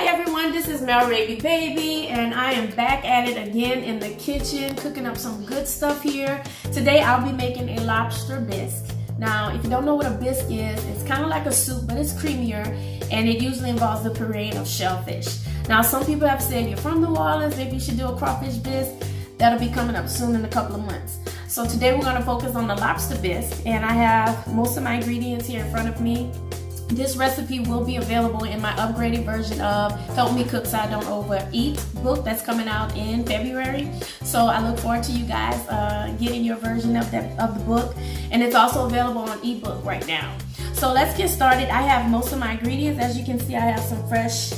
everyone, this is melraby baby, and I am back at it again in the kitchen cooking up some good stuff here. Today I'll be making a lobster bisque. Now if you don't know what a bisque is, it's kind of like a soup but it's creamier, and it usually involves the puree of shellfish. Now some people have said you're from New Orleans, maybe you should do a crawfish bisque. That'll be coming up soon in a couple of months. So today we're going to focus on the lobster bisque, and I have most of my ingredients here in front of me. This recipe will be available in my upgraded version of Help Me Cook So I Don't Overeat book that's coming out in February. So I look forward to you guys getting your version of the book, and it's also available on ebook right now. So let's get started. I have most of my ingredients. As you can see, I have some fresh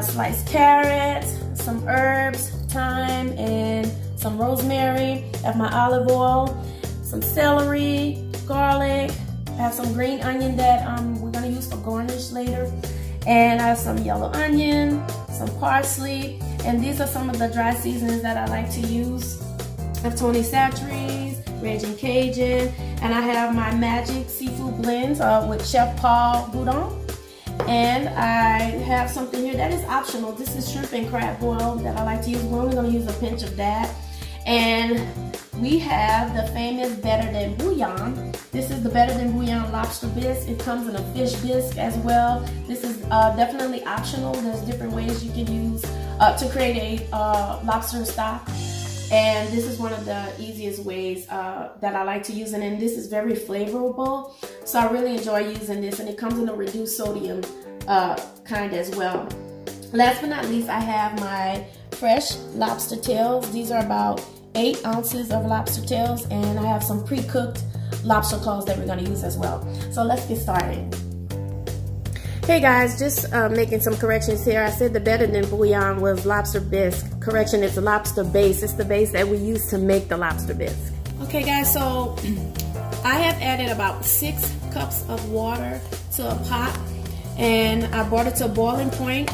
sliced carrots, some herbs, thyme, and some rosemary. I have my olive oil, some celery, garlic. I have some green onion that we're going to use for garnish later. And I have some yellow onion, some parsley. And these are some of the dry seasonings that I like to use. I have Tony Chachere's, Raging Cajun, and I have my magic seafood blends with Chef Paul Boullion. And I have something here that is optional. This is shrimp and crab boil that I like to use. We're only going to use a pinch of that. And we have the famous Better Than Bouillon. This is the Better Than Bouillon lobster bisque. It comes in a fish bisque as well. This is definitely optional. There's different ways you can use to create a lobster stock. And this is one of the easiest ways that I like to use it. And this is very flavorful. So I really enjoy using this. And it comes in a reduced sodium kind as well. Last but not least, I have my fresh lobster tails. These are about 8 ounces of lobster tails, and I have some pre-cooked lobster claws that we're going to use as well. So let's get started. Hey guys, just making some corrections here. I said the Better Than Bouillon was lobster bisque. Correction, it's a lobster base. It's the base that we use to make the lobster bisque. Okay guys, so I have added about 6 cups of water to a pot, and I brought it to a boiling point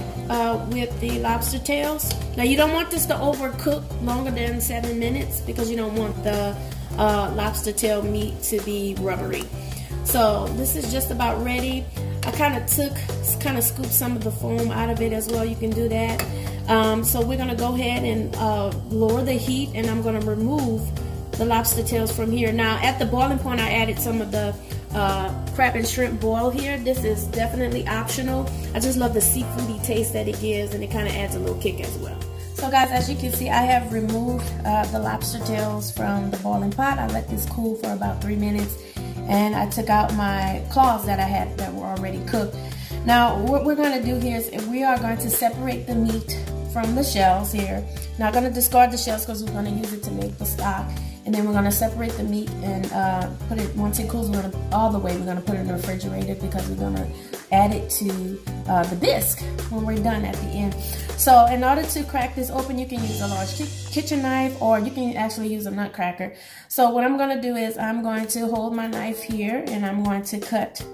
with the lobster tails. Now you don't want this to overcook longer than 7 minutes because you don't want the lobster tail meat to be rubbery. So this is just about ready. I kind of scooped some of the foam out of it as well. You can do that. So we're gonna go ahead and lower the heat, and I'm gonna remove the lobster tails from here. Now at the boiling point, I added some of the crab and shrimp boil here. This is definitely optional. I just love the seafoody taste that it gives, and it kind of adds a little kick as well. So guys, as you can see, I have removed the lobster tails from the boiling pot. I let this cool for about 3 minutes, and I took out my claws that I had that were already cooked. Now what we're going to do here is we are going to separate the meat from the shells here. Not going to discard the shells because we're going to use it to make the stock. And then we're going to separate the meat and put it, once it cools, we're going to put it in the refrigerator because we're going to add it to the bisque when we're done at the end. So in order to crack this open, you can use a large kitchen knife, or you can actually use a nutcracker. So what I'm going to do is I'm going to hold my knife here, and I'm going to cut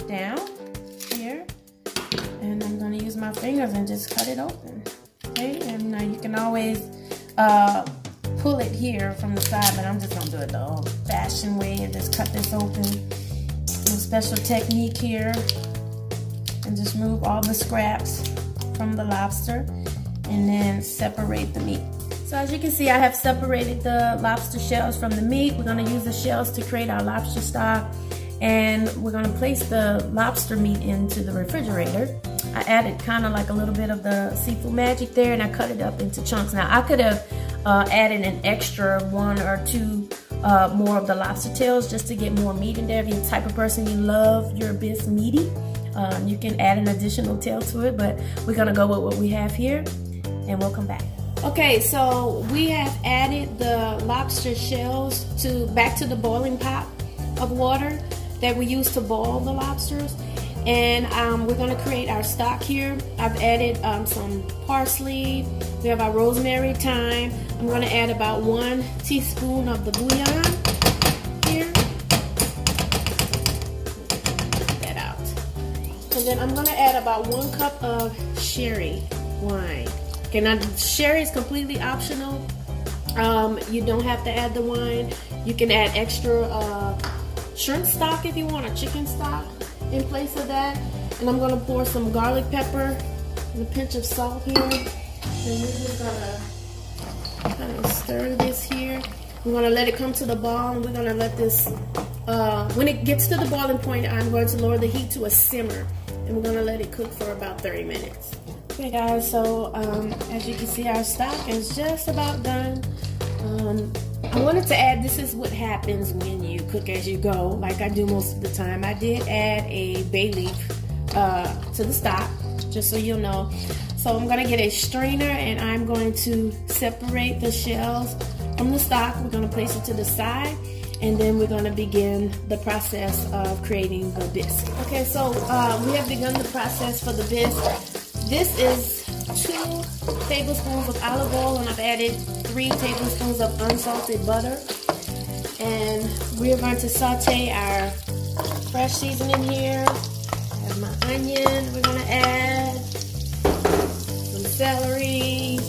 down here. And I'm going to use my fingers and just cut it open. Okay, and you can always pull it here from the side, but I'm just gonna do it the old-fashioned way and just cut this open. A special technique here, and just remove all the scraps from the lobster, and then separate the meat. So as you can see, I have separated the lobster shells from the meat. We're gonna use the shells to create our lobster stock, and we're gonna place the lobster meat into the refrigerator. I added kind of like a little bit of the seafood magic there, and I cut it up into chunks. Now I could have added an extra 1 or 2 more of the lobster tails just to get more meat in there. If you're the type of person you love your bisque meaty, you can add an additional tail to it, but we're gonna go with what we have here, and we'll come back. Okay, so we have added the lobster shells back to the boiling pot of water that we use to boil the lobsters. And we're going to create our stock here. I've added some parsley. We have our rosemary, thyme. I'm going to add about 1 teaspoon of the bouillon here. Get that out. And then I'm going to add about 1 cup of sherry wine. Okay, now sherry is completely optional. You don't have to add the wine. You can add extra shrimp stock if you want, or chicken stock in place of that. And I'm going to pour some garlic pepper and a pinch of salt here. And we're just gonna kind of stir this here. We're gonna let it come to the boil, and we're gonna let this, when it gets to the boiling point, I'm going to lower the heat to a simmer, and we're gonna let it cook for about 30 minutes. Okay guys, so as you can see, our stock is just about done. I wanted to add, this is what happens when you cook as you go, like I do most of the time. I did add a bay leaf to the stock, just so you'll know. So I'm gonna get a strainer and I'm going to separate the shells from the stock. We're gonna place it to the side, and then we're gonna begin the process of creating the bisque. Okay, so we have begun the process for the bisque. This is 2 tablespoons of olive oil, and I've added 3 tablespoons of unsalted butter. And we're going to saute our fresh seasoning here. I have my onion. We're going to add some celery,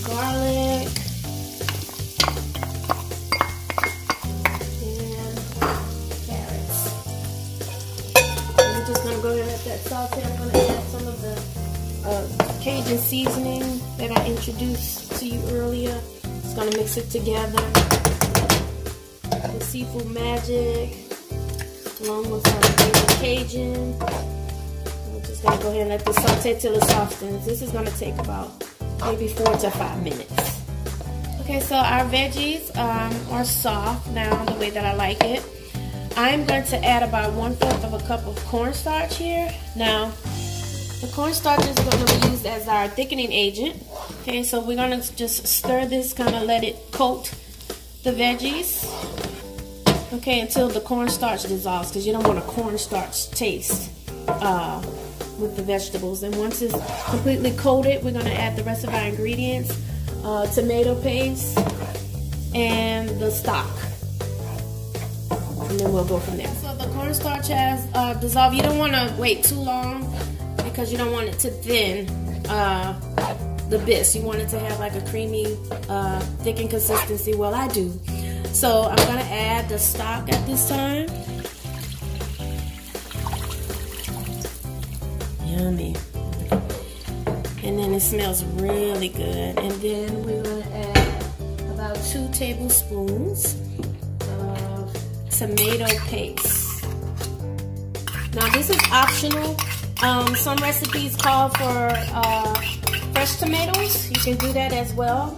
garlic, and carrots. I'm just going to go ahead and let that saute. I'm going to add some of the Cajun seasoning that I introduced to you earlier. Just going to mix it together. The seafood magic, along with some Cajun. We're just going to go ahead and let this saute till it softens. This is going to take about maybe 4 to 5 minutes. Okay, so our veggies are soft now, the way that I like it. I'm going to add about 1/4 of a cup of cornstarch here. Now, the cornstarch is going to be used as our thickening agent. Okay, so we're going to just stir this, kind of let it coat the veggies. Okay, until the cornstarch dissolves, because you don't want a cornstarch taste with the vegetables. And once it's completely coated, we're going to add the rest of our ingredients, tomato paste, and the stock. And then we'll go from there. So the cornstarch has dissolved. You don't want to wait too long, because you don't want it to thin the bisque. You want it to have like a creamy, thickened consistency. Well, I do. So I'm going to add the stock at this time. Yummy. And then it smells really good. And then we're going to add about 2 tablespoons of tomato paste. Now this is optional. Some recipes call for fresh tomatoes. You can do that as well.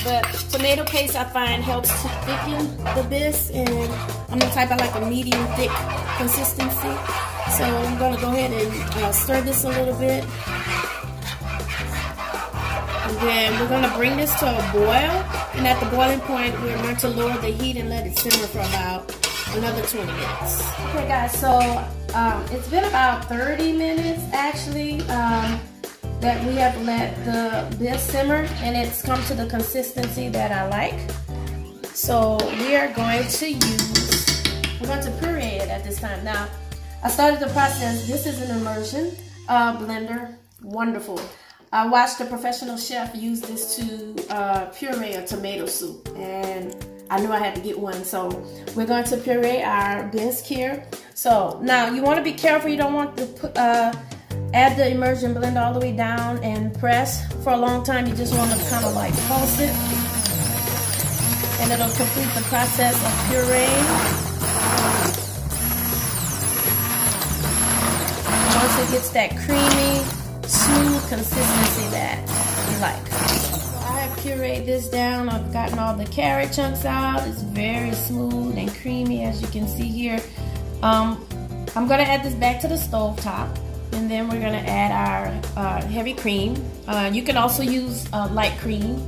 But tomato paste, I find, helps to thicken the bisque, and I'm the type of like a medium thick consistency. So I'm going to go ahead and stir this a little bit. And then we're going to bring this to a boil. And at the boiling point, we're going to lower the heat and let it simmer for about another 20 minutes. Okay guys, so it's been about 30 minutes actually that we have let the bisque simmer, and it's come to the consistency that I like. So we are going to we're going to puree it at this time. Now, I started the process. This is an immersion blender. Wonderful. I watched a professional chef use this to puree a tomato soup, and I knew I had to get one. So we're going to puree our bisque here. So now you want to be careful. You don't want to put, add the immersion blender all the way down and press for a long time. You just want to kind of like pulse it, and it'll complete the process of pureeing. Once it gets that creamy, smooth consistency that you like. So I have pureed this down. I've gotten all the carrot chunks out. It's very smooth and creamy, as you can see here. I'm going to add this back to the stove top, and then we're going to add our heavy cream. You can also use light cream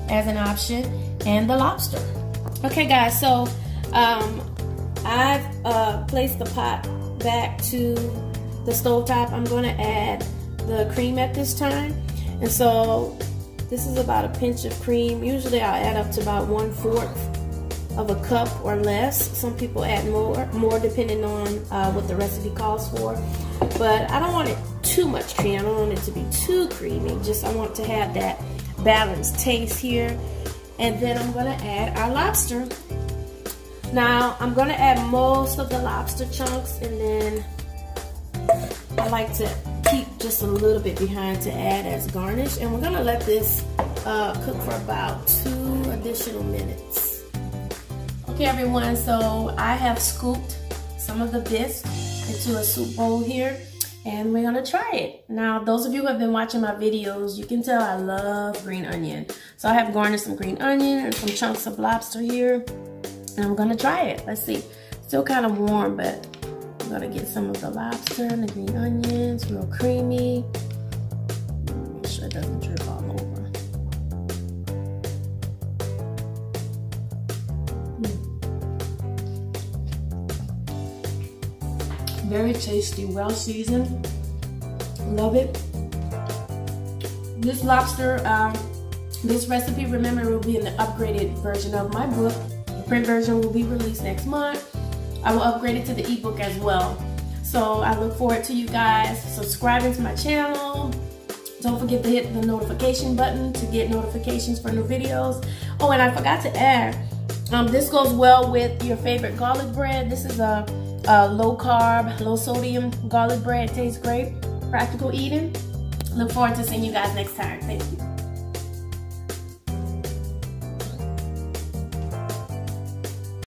as an option, and the lobster. Okay guys, so I've placed the pot back to the stove top. I'm going to add the cream at this time, and so this is about a pinch of cream. Usually I'll add up to about 1/4 of a cup or less. Some people add more depending on what the recipe calls for, but I don't want it too much cream. I don't want it to be too creamy. Just I want to have that balanced taste here. And then I'm going to add our lobster. Now I'm going to add most of the lobster chunks, and then I like to keep just a little bit behind to add as garnish. And we're gonna let this cook for about 2 additional minutes. Okay everyone, so I have scooped some of the bisque into a soup bowl here, and we're gonna try it. Now, those of you who have been watching my videos, you can tell I love green onion. So I have garnished some green onion and some chunks of lobster here, and I'm gonna try it. Let's see. Still kind of warm, but I'm gonna get some of the lobster and the green onions, real creamy. Make sure it doesn't drip all over. Very tasty, well seasoned. Love it. This lobster, this recipe, remember, will be in the upgraded version of my book. The print version will be released next month. I will upgrade it to the ebook as well. So I look forward to you guys subscribing to my channel. Don't forget to hit the notification button to get notifications for new videos. Oh, and I forgot to add, this goes well with your favorite garlic bread. This is a low carb, low sodium garlic bread. Tastes great. Practical eating. Look forward to seeing you guys next time. Thank you.